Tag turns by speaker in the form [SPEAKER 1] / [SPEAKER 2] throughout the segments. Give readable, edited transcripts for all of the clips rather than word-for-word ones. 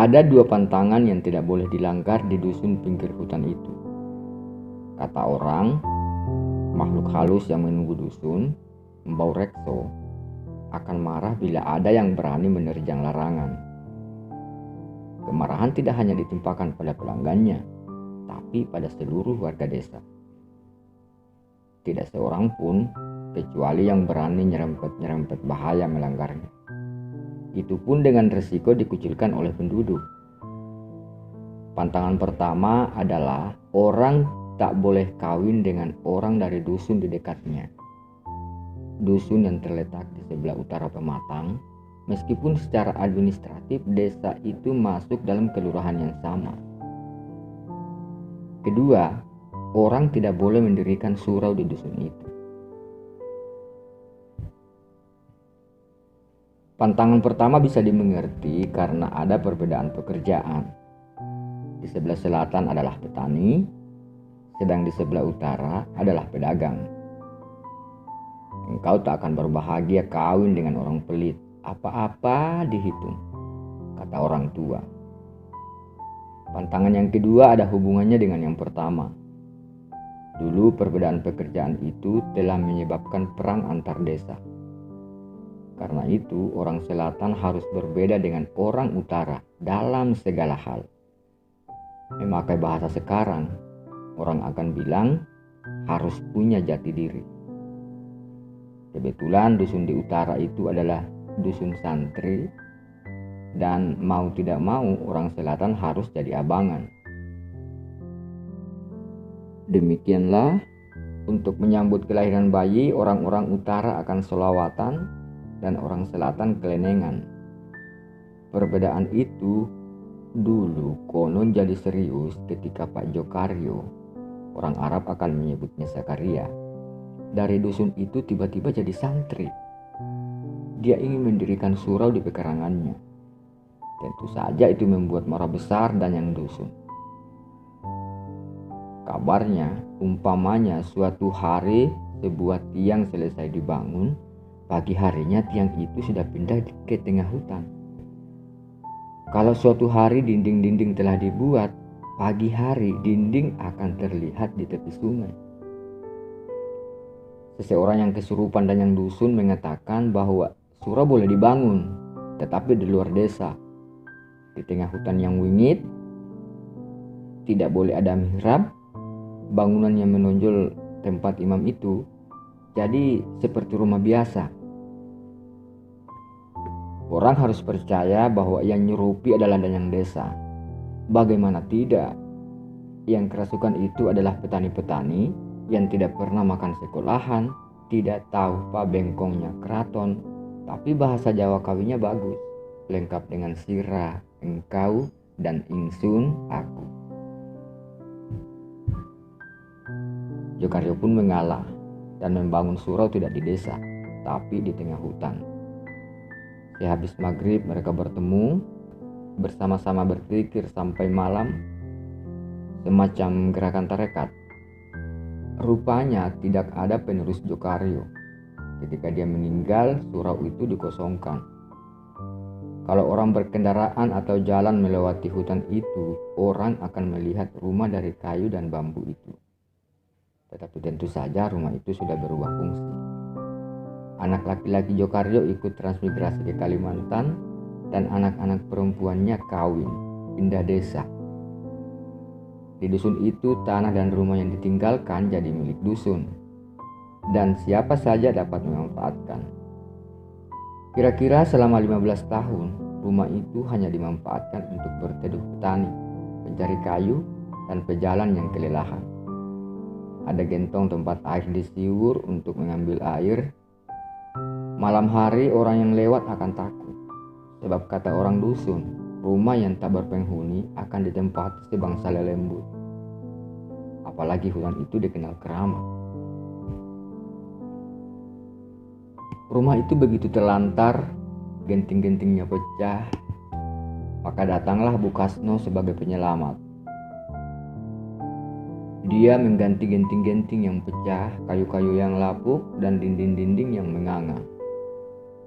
[SPEAKER 1] Ada dua pantangan yang tidak boleh dilanggar di dusun pinggir hutan itu. Kata orang, makhluk halus yang menunggu dusun, Mbau Rekso, akan marah bila ada yang berani menerjang larangan. Kemarahan tidak hanya ditimpakan pada pelanggannya, tapi pada seluruh warga desa. Tidak seorang pun, kecuali yang berani nyerempet-nyerempet bahaya melanggarnya. Itu pun dengan resiko dikucilkan oleh penduduk. Pantangan pertama adalah orang tak boleh kawin dengan orang dari dusun di dekatnya. Dusun yang terletak di sebelah utara Pematang, meskipun secara administratif desa itu masuk dalam kelurahan yang sama. Kedua, orang tidak boleh mendirikan surau di dusun itu. Pantangan pertama bisa dimengerti karena ada perbedaan pekerjaan. Di sebelah selatan adalah petani, sedang di sebelah utara adalah pedagang. Engkau tak akan berbahagia kawin dengan orang pelit, apa-apa dihitung, kata orang tua. Pantangan yang kedua ada hubungannya dengan yang pertama. Dulu perbedaan pekerjaan itu telah menyebabkan perang antar desa. Karena itu orang selatan harus berbeda dengan orang utara dalam segala hal. Memakai bahasa sekarang, orang akan bilang harus punya jati diri. Kebetulan dusun di utara itu adalah dusun santri, dan mau tidak mau orang selatan harus jadi abangan. Demikianlah, untuk menyambut kelahiran bayi, orang-orang utara akan sholawatan dan orang selatan kelenengan. Perbedaan itu dulu konon jadi serius ketika Pak Jokaryo, orang Arab akan menyebutnya Zakaria, dari dusun itu tiba-tiba jadi santri. Dia ingin mendirikan surau di pekarangannya. Tentu saja itu membuat marah besar dan yang dusun. Kabarnya, umpamanya suatu hari sebuah tiang selesai dibangun, pagi harinya tiang itu sudah pindah ke tengah hutan. Kalau suatu hari dinding-dinding telah dibuat, pagi hari dinding akan terlihat di tepi sungai. Seseorang yang kesurupan dan yang dusun mengatakan bahwa surau boleh dibangun, tetapi di luar desa. Di tengah hutan yang wingit, tidak boleh ada mihrab, bangunan yang menonjol tempat imam itu, jadi seperti rumah biasa. Orang harus percaya bahwa yang nyurupi adalah danyang desa. Bagaimana tidak? Yang kerasukan itu adalah petani-petani yang tidak pernah makan sekolahan, tidak tahu pak bengkongnya keraton, tapi bahasa Jawa kawinnya bagus, lengkap dengan sira, engkau, dan ingsun, aku. Jokaryo pun mengalah dan membangun surau tidak di desa, tapi di tengah hutan. Sehabis maghrib mereka bertemu, bersama-sama berzikir sampai malam, semacam gerakan tarekat. Rupanya tidak ada penerus Jokaryo. Ketika dia meninggal, surau itu dikosongkan. Kalau orang berkendaraan atau jalan melewati hutan itu, orang akan melihat rumah dari kayu dan bambu itu. Tetapi tentu saja rumah itu sudah berubah fungsi. Anak laki-laki Jokaryo ikut transmigrasi ke Kalimantan dan anak-anak perempuannya kawin, pindah desa. Di dusun itu tanah dan rumah yang ditinggalkan jadi milik dusun, dan siapa saja dapat memanfaatkan. Kira-kira selama 15 tahun, rumah itu hanya dimanfaatkan untuk berteduh petani, mencari kayu, dan pejalan yang kelelahan. Ada gentong tempat air disiur untuk mengambil air. Malam hari orang yang lewat akan takut, sebab kata orang dusun, rumah yang tak berpenghuni akan ditempati sebangsa lelembut. Apalagi hutan itu dikenal keramat. Rumah itu begitu terlantar, genting-gentingnya pecah, maka datanglah Bukasno sebagai penyelamat. Dia mengganti genting-genting yang pecah, kayu-kayu yang lapuk, dan dinding-dinding yang menganga.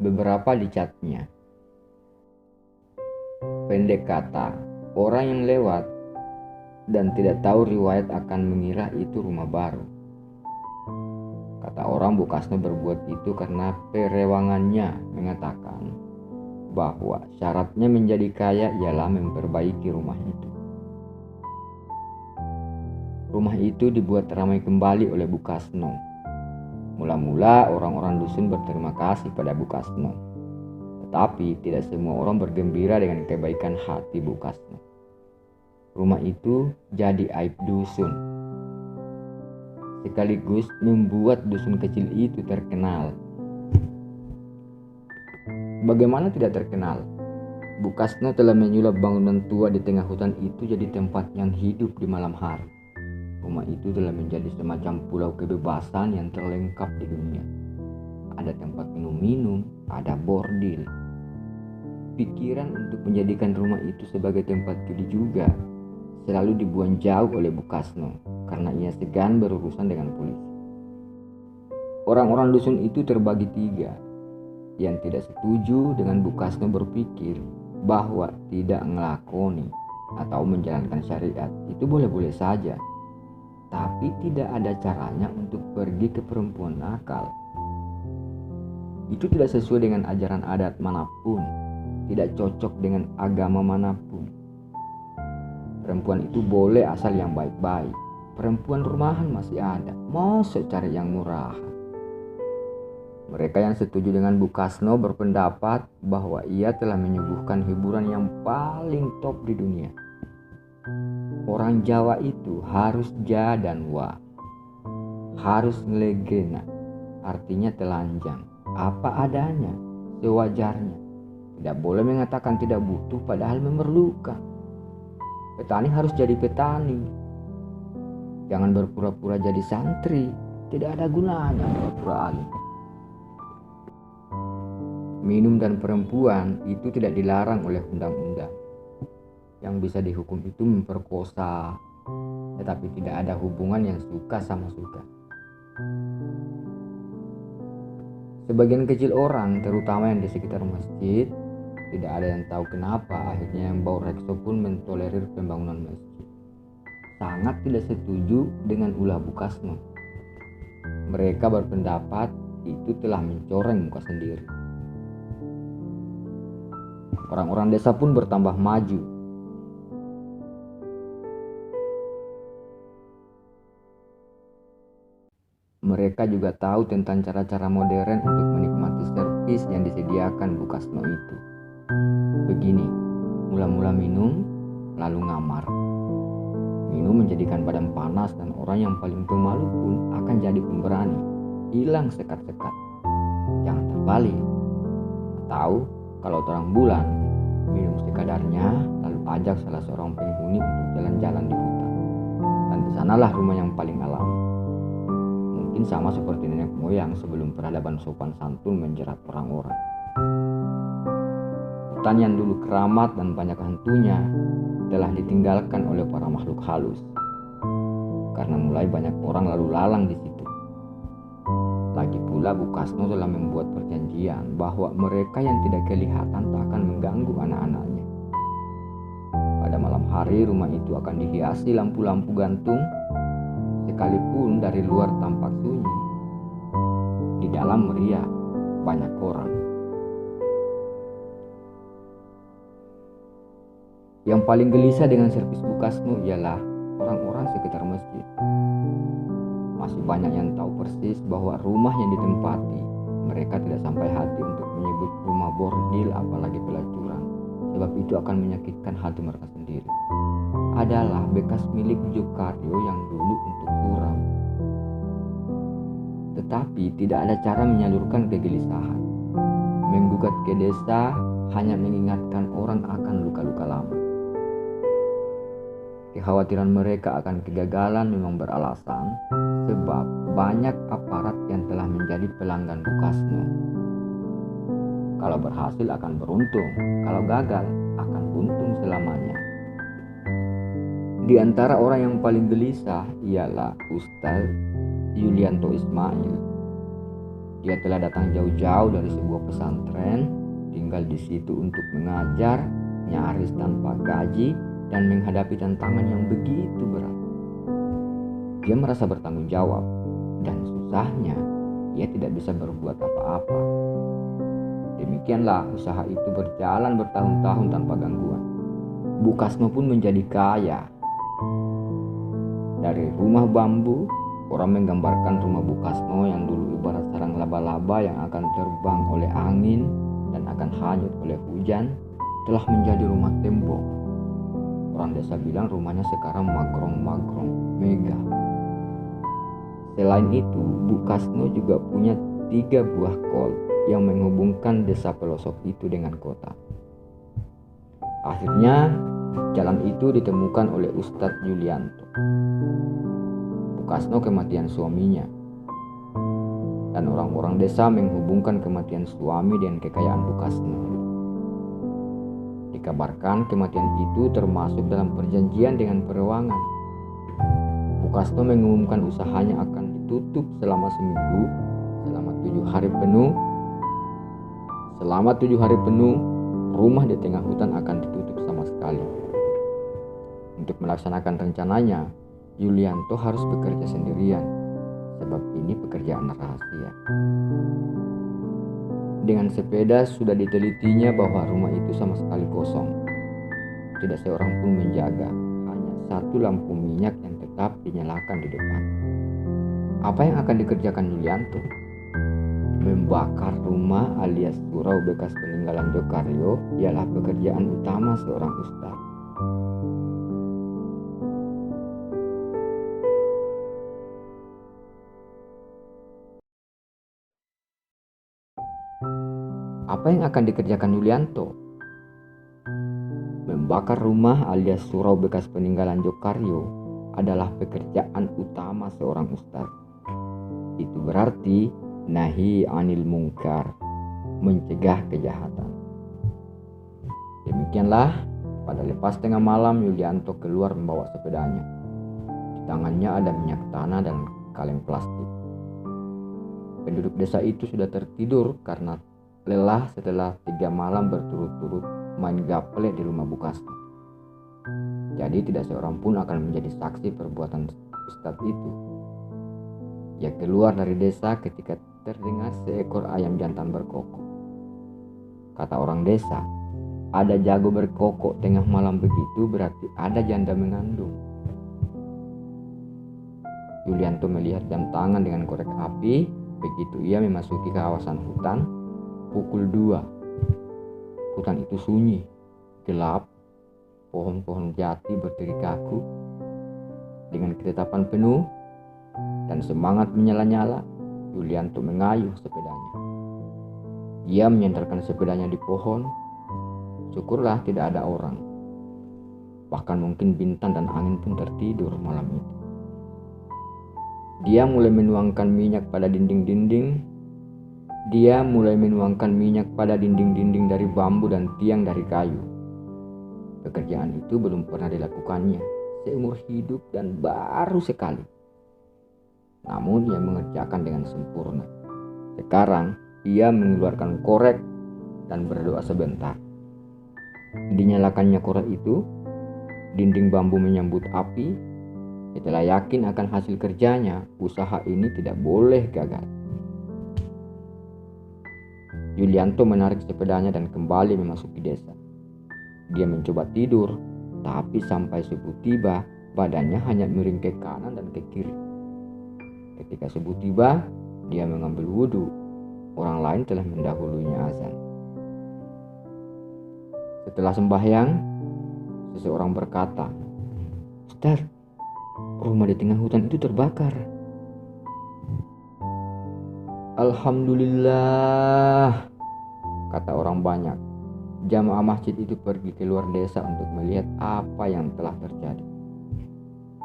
[SPEAKER 1] Beberapa dicatnya. Pendek kata, orang yang lewat dan tidak tahu riwayat akan mengira itu rumah baru. Kata orang, Bu Kasno berbuat itu karena perewangannya mengatakan bahwa syaratnya menjadi kaya ialah memperbaiki rumah itu. Rumah itu dibuat ramai kembali oleh Bu Kasno. Mula-mula orang-orang dusun berterima kasih pada Bu Kasno. Tetapi tidak semua orang bergembira dengan kebaikan hati Bu Kasno. Rumah itu jadi aib dusun, sekaligus membuat dusun kecil itu terkenal. Bagaimana tidak terkenal? Bu Kasno telah menyulap bangunan tua di tengah hutan itu jadi tempat yang hidup di malam hari. Rumah itu telah menjadi semacam pulau kebebasan yang terlengkap di dunia. Ada tempat minum-minum, ada bordil. Pikiran untuk menjadikan rumah itu sebagai tempat judi juga selalu dibuang jauh oleh Bu Kasno karena ia segan berurusan dengan polisi. Orang-orang dusun itu terbagi tiga. Yang tidak setuju dengan Bu Kasno berpikir bahwa tidak ngelakoni atau menjalankan syariat itu boleh-boleh saja, tapi tidak ada caranya untuk pergi ke perempuan nakal. Itu tidak sesuai dengan ajaran adat manapun, tidak cocok dengan agama manapun. Perempuan itu boleh asal yang baik-baik. Perempuan rumahan masih ada, masa cari yang murah. Mereka yang setuju dengan Bu Kasno berpendapat bahwa ia telah menyuguhkan hiburan yang paling top di dunia. Orang Jawa itu harus ja dan wa, harus ngelegena, artinya telanjang, apa adanya, sewajarnya. Tidak boleh mengatakan tidak butuh padahal memerlukan. Petani harus jadi petani. Jangan berpura-pura jadi santri. Tidak ada gunanya pura-pura alim. Minum dan perempuan itu tidak dilarang oleh undang-undang. Yang bisa dihukum itu memperkosa, tetapi tidak ada hubungan yang suka sama suka. Sebagian kecil orang, terutama yang di sekitar masjid, tidak ada yang tahu kenapa akhirnya yang bau rekso pun mentolerir pembangunan masjid. Sangat tidak setuju dengan ulah Bu Kasno. Mereka berpendapat itu telah mencoreng muka sendiri. Orang-orang desa pun bertambah maju. Mereka juga tahu tentang cara-cara modern untuk menikmati servis yang disediakan Bu Kasno itu. Begini, mula-mula minum, lalu ngamar. Minum menjadikan badan panas dan orang yang paling pemalu pun akan jadi pemberani. Hilang sekat-sekat. Jangan terbalik. Tahu kalau terang bulan, minum sekadarnya, lalu ajak salah seorang penghuni untuk jalan-jalan di hutan. Dan di sanalah rumah yang paling alami. Mungkin sama seperti nenek moyang sebelum peradaban sopan santun menjerat orang-orang. Hutan yang dulu keramat dan banyak hantunya telah ditinggalkan oleh para makhluk halus karena mulai banyak orang lalu lalang di situ. Lagi pula Bu Kasno telah membuat perjanjian bahwa mereka yang tidak kelihatan tak akan mengganggu anak-anaknya. Pada malam hari rumah itu akan dihiasi lampu-lampu gantung, sekalipun dari luar tampak sunyi. Di dalam meriah, banyak orang. Yang paling gelisah dengan servis Bu Kasno ialah orang-orang sekitar masjid. Masih banyak yang tahu persis bahwa rumah yang ditempati mereka tidak sampai hati untuk menyebut rumah bordil apalagi pelacuran, sebab itu akan menyakitkan hati mereka sendiri. Adalah bekas milik Jokaryo yang dulu untuk suram. Tetapi tidak ada cara menyalurkan kegelisahan. Menggugat ke desa hanya mengingatkan orang akan luka-luka lama. Kekhawatiran mereka akan kegagalan memang beralasan, sebab banyak aparat yang telah menjadi pelanggan Bu Kasno. Kalau berhasil akan beruntung, kalau gagal akan buntung selamanya. Di antara orang yang paling gelisah ialah Ustaz Yulianto Ismail. Dia telah datang jauh-jauh dari sebuah pesantren, tinggal di situ untuk mengajar, nyaris tanpa gaji dan menghadapi tantangan yang begitu berat. Dia merasa bertanggung jawab dan susahnya ia tidak bisa berbuat apa-apa. Demikianlah usaha itu berjalan bertahun-tahun tanpa gangguan. Bu Kasno pun menjadi kaya. Dari rumah bambu, orang menggambarkan rumah Bu Kasno yang dulu ibarat sarang laba-laba yang akan terbang oleh angin dan akan hanyut oleh hujan, telah menjadi rumah tembok. Orang desa bilang rumahnya sekarang magrong-magrong, megah. Selain itu, Bu Kasno juga punya 3 buah kol yang menghubungkan desa pelosok itu dengan kota. Akhirnya, jalan itu ditemukan oleh Ustadz Yulianto. Bu Kasno kematian suaminya, dan orang-orang desa menghubungkan kematian suami dengan kekayaan Bu Kasno. Dikabarkan kematian itu termasuk dalam perjanjian dengan Perewangan. Bu Kasno mengumumkan usahanya akan ditutup selama seminggu, selama 7 hari penuh. Selama 7 hari penuh, rumah di tengah hutan akan ditutup sama sekali. Untuk melaksanakan rencananya, Yulianto harus bekerja sendirian, sebab ini pekerjaan rahasia. Dengan sepeda sudah ditelitinya bahwa rumah itu sama sekali kosong. Tidak seorang pun menjaga, hanya 1 lampu minyak yang tetap dinyalakan di depan. Apa yang akan dikerjakan Yulianto? Membakar rumah alias surau bekas peninggalan Jokaryo ialah pekerjaan utama seorang ustaz. Apa yang akan dikerjakan Yulianto? Membakar rumah alias surau bekas peninggalan Jokaryo adalah pekerjaan utama seorang ustaz. Itu berarti nahi anil mungkar, mencegah kejahatan. Demikianlah, pada lepas tengah malam Yulianto keluar membawa sepedanya. Di tangannya ada minyak tanah dan kaleng plastik. Penduduk desa itu sudah tertidur karena lelah setelah 3 malam berturut-turut main gaple di rumah Bu Kasno. Jadi tidak seorang pun akan menjadi saksi perbuatan ustadz itu. Ia keluar dari desa ketika terdengar seekor ayam jantan berkokok. Kata orang desa, ada jago berkokok tengah malam begitu berarti ada janda mengandung. Yulianto melihat jam tangan dengan korek api. Begitu ia memasuki kawasan hutan, pukul 2. Hutan itu sunyi, gelap, pohon-pohon jati berdiri kaku. Dengan ketetapan penuh dan semangat menyala-nyala, Yulianto mengayuh sepedanya. Ia menyandarkan sepedanya di pohon. Syukurlah tidak ada orang. Bahkan mungkin bintang dan angin pun tertidur malam itu. Dia mulai menuangkan minyak pada dinding-dinding. Dari bambu dan tiang dari kayu. Pekerjaan itu belum pernah dilakukannya seumur hidup dan baru sekali. Namun ia mengerjakan dengan sempurna. Sekarang ia mengeluarkan korek dan berdoa sebentar. Dinyalakannya korek itu, dinding bambu menyambut api. Setelah yakin akan hasil kerjanya, usaha ini tidak boleh gagal. Yulianto menarik sepedanya dan kembali memasuki desa. Dia mencoba tidur, tapi sampai subuh tiba, badannya hanya miring ke kanan dan ke kiri. Ketika subuh tiba, dia mengambil wudhu. Orang lain telah mendahulunya azan. Setelah sembahyang, seseorang berkata, "Ustaz, rumah di tengah hutan itu terbakar." "Alhamdulillah," kata orang banyak. Jamaah masjid itu pergi keluar desa untuk melihat apa yang telah terjadi.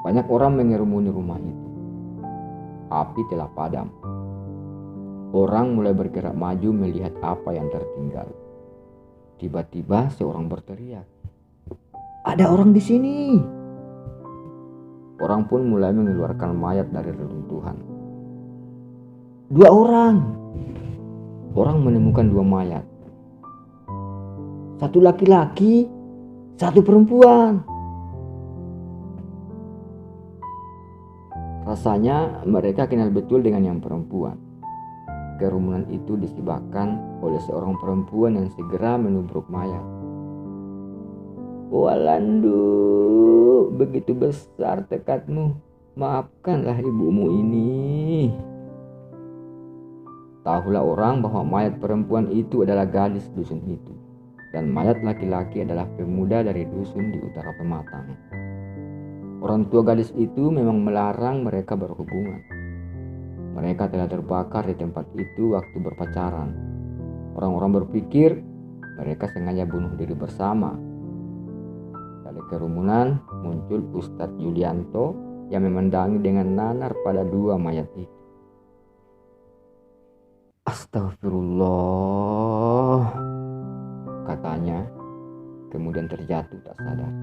[SPEAKER 1] Banyak orang mengerumuni rumah itu. Api telah padam. Orang mulai bergerak maju melihat apa yang tertinggal. Tiba-tiba seorang berteriak, "Ada orang di sini!" Orang pun mulai mengeluarkan mayat dari reruntuhan. 2 orang. Orang menemukan 2 mayat. Satu laki-laki, Satu perempuan. Rasanya mereka kenal betul dengan yang perempuan. Kerumunan itu disebabkan oleh seorang perempuan yang segera menubruk mayat. Walandu, begitu besar tekadmu. Maafkanlah ibumu ini. Tahulah orang bahwa mayat perempuan itu adalah gadis dusun itu, dan mayat laki-laki adalah pemuda dari dusun di utara Pematang. Orang tua gadis itu memang melarang mereka berhubungan. Mereka telah terbakar di tempat itu waktu berpacaran. Orang-orang berpikir mereka sengaja bunuh diri bersama. Dari kerumunan muncul Ustadz Yulianto yang memandangi dengan nanar pada dua mayat itu. Astagfirullah, katanya, kemudian terjatuh tak sadar.